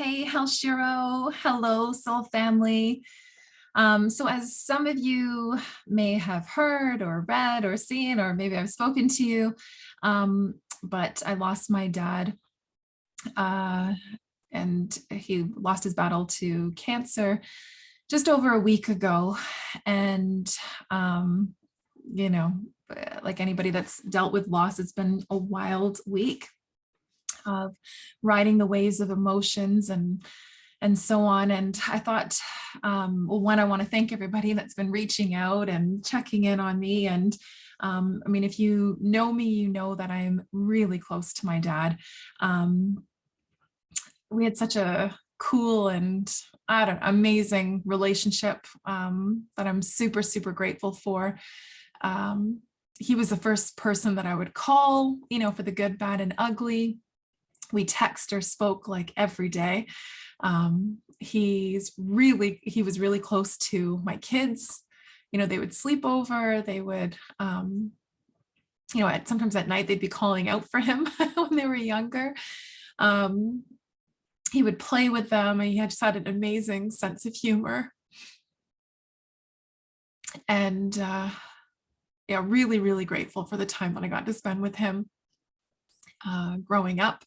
Hey, Halshiro. Hello, soul family. So as some of you may have heard or read or seen, or maybe I've spoken to you, but I lost my dad, uh, and he lost his battle to cancer just over a week ago. And, um, you know, like anybody that's dealt with loss, it's been a wild week of riding the waves of emotions and so on. And I thought, well, one, I want to thank everybody that's been reaching out and checking in on me. And I mean, if you know me, you know that I'm really close to my dad. We had such a cool and amazing relationship that I'm super, super grateful for. He was the first person that I would call, for the good, bad, and ugly. We text or spoke like every day. He was really close to my kids. They would sleep over, they would, sometimes at night they'd be calling out for him when they were younger. He would play with them, and he just had an amazing sense of humor. And really, really grateful for the time that I got to spend with him growing up,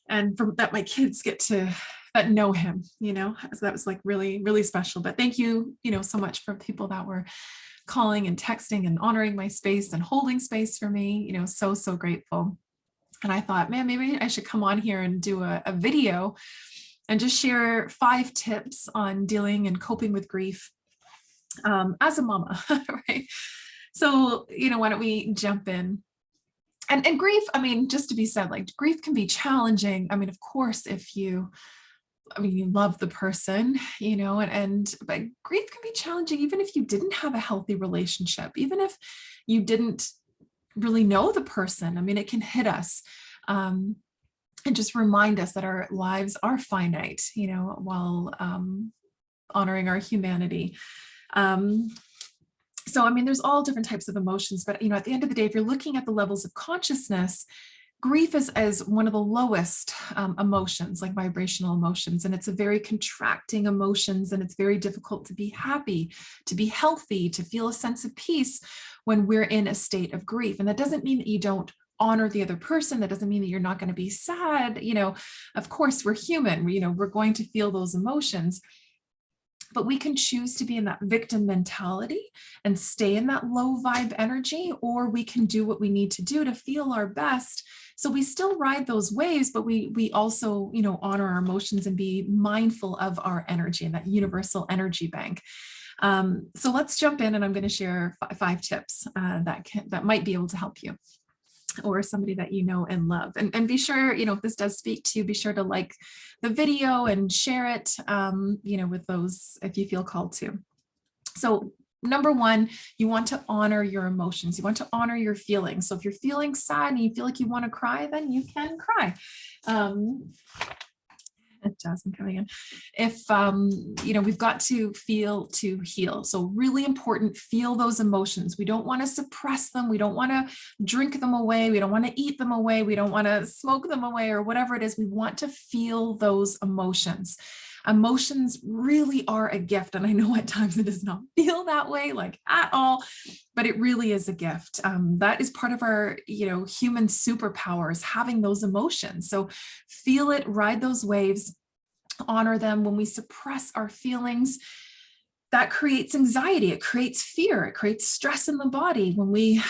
and from that my kids get to know him, so that was like really, really special. But thank you, so much for people that were calling and texting and honoring my space and holding space for me, so grateful. And I thought, man, maybe I should come on here and do a video and just share 5 tips on dealing and coping with grief as a mama, right? So, why don't we jump in? And grief, I mean, just to be said, like, grief can be challenging. I mean, of course, if you love the person, but grief can be challenging even if you didn't have a healthy relationship, even if you didn't really know the person. I mean, it can hit us and just remind us that our lives are finite, while honoring our humanity. So, I mean, there's all different types of emotions, but, at the end of the day, if you're looking at the levels of consciousness, grief is as one of the lowest emotions, like vibrational emotions, and it's a very contracting emotions, and it's very difficult to be happy, to be healthy, to feel a sense of peace when we're in a state of grief. And that doesn't mean that you don't honor the other person. That doesn't mean that you're not going to be sad. Of course, we're human. We're going to feel those emotions. But we can choose to be in that victim mentality and stay in that low vibe energy, or we can do what we need to do to feel our best. So we still ride those waves, but we also, honor our emotions and be mindful of our energy and that universal energy bank. So let's jump in, and I'm going to share 5 tips that might be able to help you or somebody that you know and love. And be sure, if this does speak to you, be sure to like the video and share it, with those if you feel called to. So number 1, you want to honor your emotions. You want to honor your feelings. So if you're feeling sad and you feel like you want to cry, then you can cry. Jasmine coming in. If, we've got to feel to heal. So really important, feel those emotions. We don't want to suppress them. We don't want to drink them away. We don't want to eat them away. We don't want to smoke them away or whatever it is. We want to feel those emotions. Emotions really are a gift. And I know at times it does not feel that way, like at all, but it really is a gift. That is part of our, human superpowers, having those emotions. So feel it, ride those waves, honor them. When we suppress our feelings, that creates anxiety, it creates fear, it creates stress in the body. When we,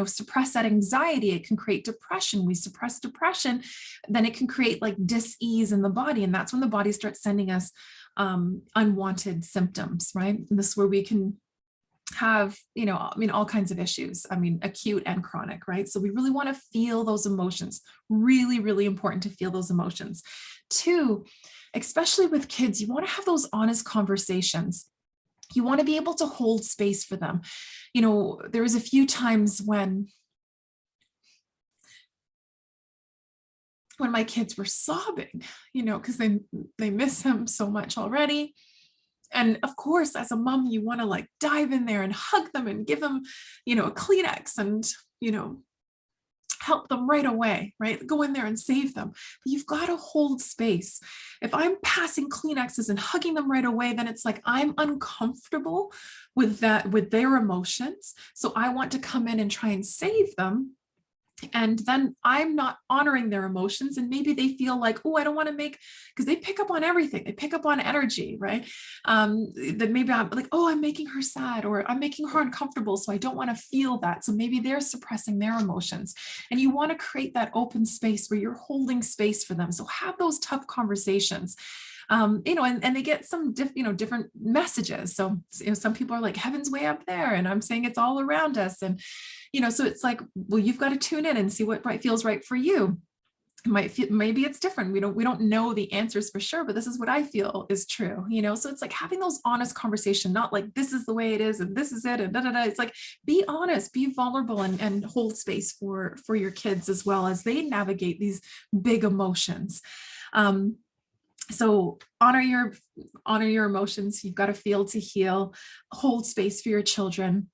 suppress that anxiety, it can create depression. We suppress depression, then it can create like dis-ease in the body. And that's when the body starts sending us unwanted symptoms, right? And this is where we can have, all kinds of issues. Acute and chronic, right? So we really want to feel those emotions. Really, really important to feel those emotions. 2, especially with kids, you want to have those honest conversations. You want to be able to hold space for them. There was a few times when my kids were sobbing, because they miss him so much already. And of course, as a mom, you want to like dive in there and hug them and give them, a Kleenex and, help them right away, right? Go in there and save them. But you've got to hold space. If I'm passing Kleenexes and hugging them right away, then it's like I'm uncomfortable with that, with their emotions. So I want to come in and try and save them. And then I'm not honoring their emotions. And maybe they feel like, oh, I don't want to make, because they pick up on everything. They pick up on energy, right? That maybe I'm like, oh, I'm making her sad, or I'm making her uncomfortable. So I don't want to feel that. So maybe they're suppressing their emotions. And you want to create that open space where you're holding space for them. So have those tough conversations. And they get some different messages. So, some people are like, heaven's way up there, and I'm saying it's all around us. And, so it's like, well, you've got to tune in and see what feels right for you. It might feel, maybe it's different. We don't know the answers for sure, but this is what I feel is true, so it's like having those honest conversation, not like this is the way it is and this is it and da, da, da. It's like, be honest, be vulnerable, and hold space for your kids as well as they navigate these big emotions. So honor your emotions. You've got to feel to heal, hold space for your children.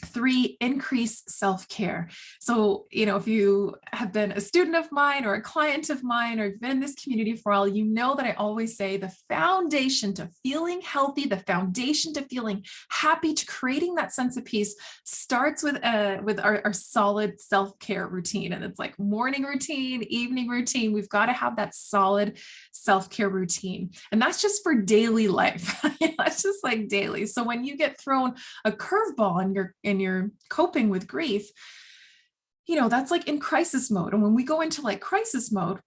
3, increase self-care. So, if you have been a student of mine or a client of mine, or been in this community for a while, you know that I always say the foundation to feeling healthy, the foundation to feeling happy, to creating that sense of peace starts with our solid self-care routine. And it's like morning routine, evening routine. We've got to have that solid self-care routine. And that's just for daily life. That's just like daily. So when you get thrown a curveball and you're coping with grief, that's like in crisis mode. And when we go into like crisis mode,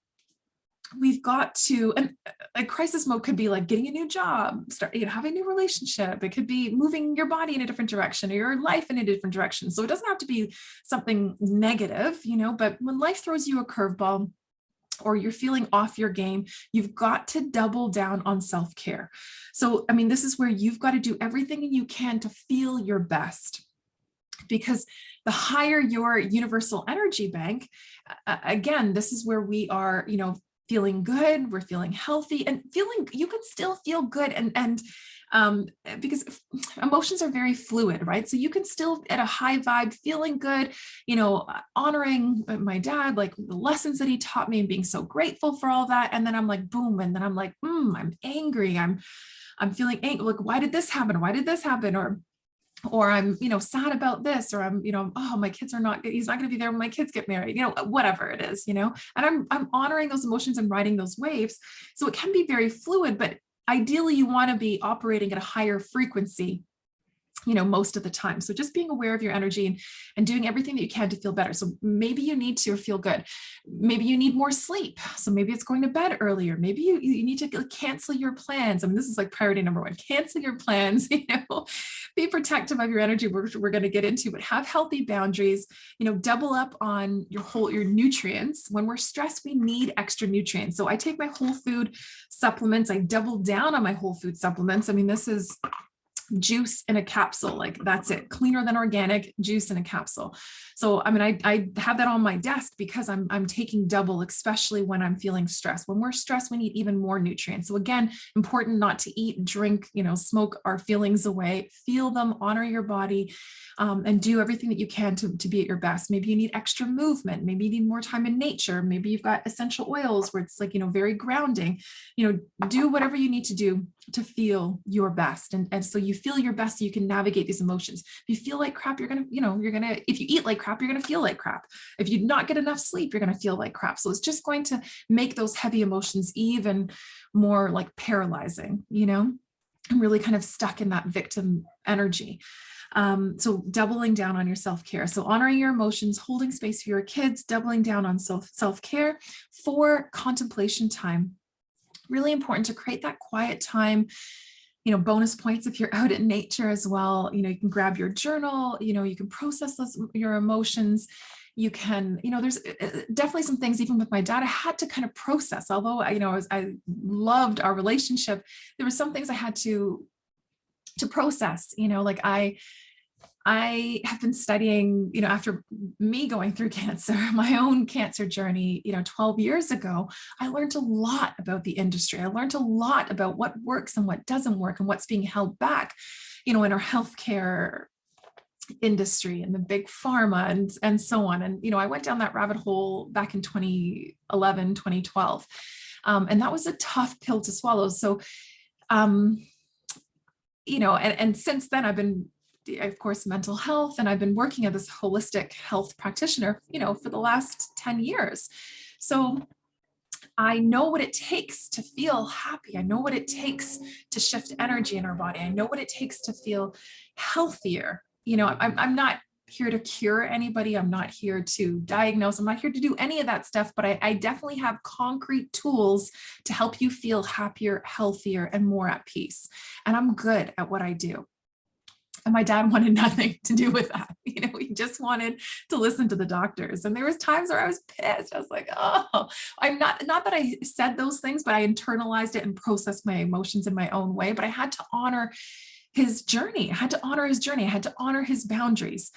we've got to, and a crisis mode could be like getting a new job, having a new relationship. It could be moving your body in a different direction, or your life in a different direction. So it doesn't have to be something negative, but when life throws you a curveball, or you're feeling off your game, you've got to double down on self-care. So, this is where you've got to do everything you can to feel your best, because the higher your universal energy bank, again, this is where we are, feeling good, we're feeling healthy, and you can still feel good. And because emotions are very fluid, right? So you can still at a high vibe, feeling good, honoring my dad, like the lessons that he taught me, and being so grateful for all that. And then I'm like, boom. And then I'm like, I'm angry. I'm feeling angry. Like, why did this happen? Why did this happen? Or I'm, sad about this, or I'm, oh, my kids are not, he's not going to be there when my kids get married, whatever it is, and I'm honoring those emotions and riding those waves. So it can be very fluid, but ideally you want to be operating at a higher frequency, most of the time. So just being aware of your energy and doing everything that you can to feel better. So maybe you need to feel good. Maybe you need more sleep. So maybe it's going to bed earlier. Maybe you need to cancel your plans. This is like priority number 1, cancel your plans, be protective of your energy, which we're going to get into, but have healthy boundaries, double up on your nutrients. When we're stressed, we need extra nutrients. So I take my whole food supplements. I double down on my whole food supplements. This is juice in a capsule, like that's it, cleaner than organic juice in a capsule. So I have that on my desk because I'm taking double, especially when I'm feeling stressed. When we're stressed, we need even more nutrients. So again, important not to eat, drink, smoke our feelings away, feel them, honor your body, and do everything that you can to be at your best. Maybe you need extra movement. Maybe you need more time in nature. Maybe you've got essential oils where it's like, very grounding, do whatever you need to do to feel your best. And so you feel your best so you can navigate these emotions. If you feel like crap, if you eat like crap, you're going to feel like crap. If you not get enough sleep, you're going to feel like crap. So it's just going to make those heavy emotions even more like paralyzing, and really kind of stuck in that victim energy. So doubling down on your self-care. So honoring your emotions, holding space for your kids, doubling down on self-care. 4, contemplation time. Really important to create that quiet time. Bonus points if you're out in nature as well. You can grab your journal, you can process your emotions. You can, there's definitely some things, even with my dad, I had to kind of process. Although I loved our relationship, there were some things I had to process, like I have been studying, after me going through cancer, my own cancer journey, 12 years ago, I learned a lot about the industry. I learned a lot about what works and what doesn't work and what's being held back, in our healthcare industry and the big pharma and so on. And, I went down that rabbit hole back in 2011, 2012. And that was a tough pill to swallow. So, and since then I've been, of course, mental health, and I've been working as this holistic health practitioner, for the last 10 years. So I know what it takes to feel happy. I know what it takes to shift energy in our body. I know what it takes to feel healthier. I'm not here to cure anybody. I'm not here to diagnose. I'm not here to do any of that stuff, but I definitely have concrete tools to help you feel happier, healthier, and more at peace. And I'm good at what I do. And my dad wanted nothing to do with that. He just wanted to listen to the doctors. And there was times where I was pissed. I was like, oh, I'm not that I said those things, but I internalized it and processed my emotions in my own way. But I had to honor his journey. I had to honor his journey. I had to honor his boundaries.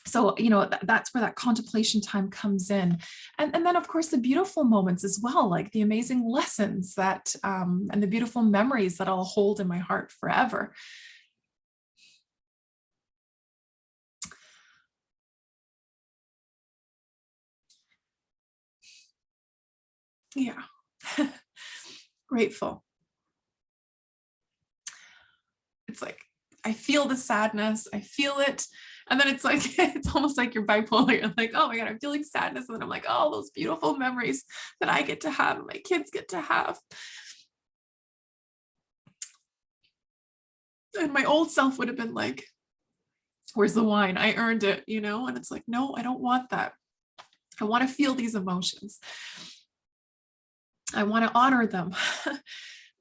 So, that's where that contemplation time comes in. And then, of course, the beautiful moments as well, like the amazing lessons that, and the beautiful memories that I'll hold in my heart forever. Yeah. Grateful. It's like, I feel the sadness, I feel it. And then it's like, it's almost like you're bipolar. You're like, oh my God, I'm feeling sadness. And then I'm like, oh, those beautiful memories that I get to have, and my kids get to have. And my old self would have been like, where's the wine? I earned it, And it's like, no, I don't want that. I want to feel these emotions. I want to honor them.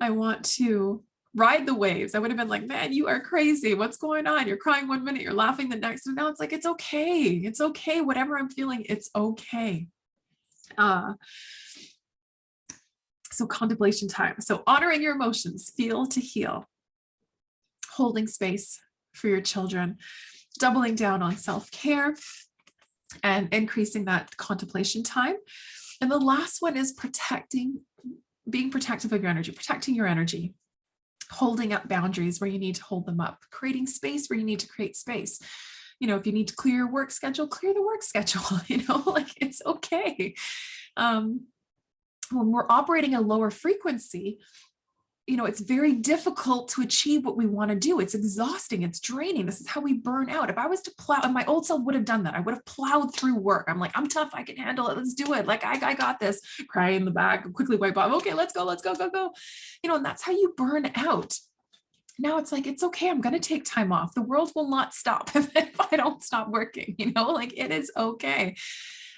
I want to ride the waves. I would have been like, man, you are crazy. What's going on? You're crying one minute, you're laughing the next. And now it's like, it's okay. It's okay. Whatever I'm feeling, it's okay. So contemplation time. So honoring your emotions, feel to heal, holding space for your children, doubling down on self-care, and increasing that contemplation time. And the last one is being protective of your energy, protecting your energy, holding up boundaries where you need to hold them up, creating space where you need to create space. If you need to clear your work schedule, clear the work schedule, like it's okay. When we're operating a lower frequency, it's very difficult to achieve what we want to do. It's exhausting. It's draining. This is how we burn out. If I was to plow, and my old self would have done that. I would have plowed through work. I'm like, I'm tough. I can handle it. Let's do it. Like, I got this. Cry in the back, quickly wipe off. Okay, let's go, go. And that's how you burn out. Now it's like, it's okay. I'm going to take time off. The world will not stop if I don't stop working, like it is okay.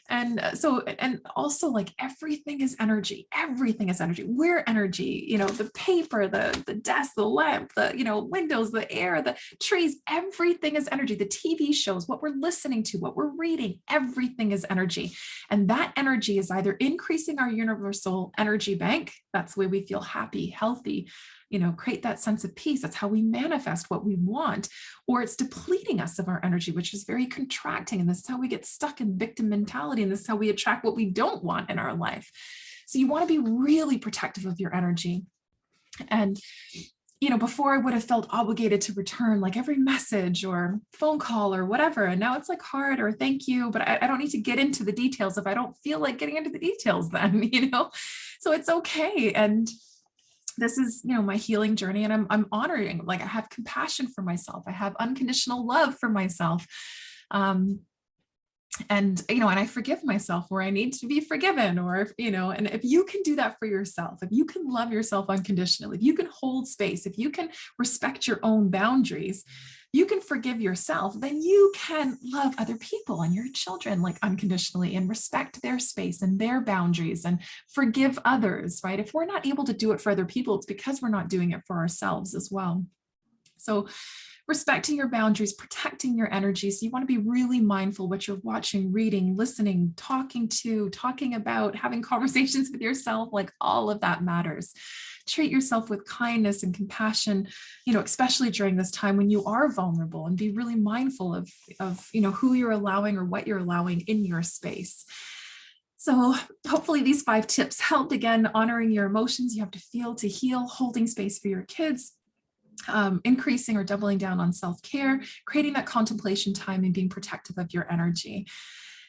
And and also, like, everything is energy. Everything is energy. We're energy, the paper, the desk, the lamp, the, windows, the air, the trees, everything is energy. The TV shows, what we're listening to, what we're reading, everything is energy. And that energy is either increasing our universal energy bank. That's the way we feel happy, healthy, create that sense of peace. That's how we manifest what we want. Or it's depleting us of our energy, which is very contracting. And this is how we get stuck in victim mentality. And this is how we attract what we don't want in our life. So you want to be really protective of your energy. And, before I would have felt obligated to return like every message or phone call or whatever. And now it's like heart or thank you, but I don't need to get into the details if I don't feel like getting into the details then, so it's okay. And this is, my healing journey, and I'm honoring, like, I have compassion for myself. I have unconditional love for myself. And I forgive myself where I need to be forgiven, or and if you can do that for yourself, if you can love yourself unconditionally, if you can hold space, if you can respect your own boundaries, you can forgive yourself, then you can love other people and your children like unconditionally and respect their space and their boundaries and forgive others, right? If we're not able to do it for other people, it's because we're not doing it for ourselves as well. So respecting your boundaries, protecting your energy. So you want to be really mindful what you're watching, reading, listening, talking about, having conversations with yourself, like all of that matters. Treat yourself with kindness and compassion, especially during this time when you are vulnerable, and be really mindful of who you're allowing or what you're allowing in your space. So hopefully these 5 tips helped. Again, honoring your emotions. You have to feel to heal, holding space for your kids, increasing or doubling down on self-care, creating that contemplation time and being protective of your energy.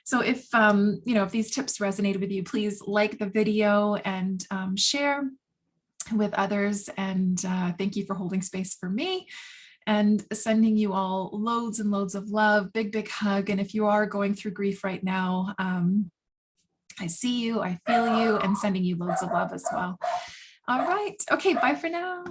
So if, if these tips resonated with you, please like the video and share with others. And thank you for holding space for me, and sending you all loads and loads of love, big, big hug. And if you are going through grief right now, I see you, I feel you, and sending you loads of love as well. All right. Okay. Bye for now.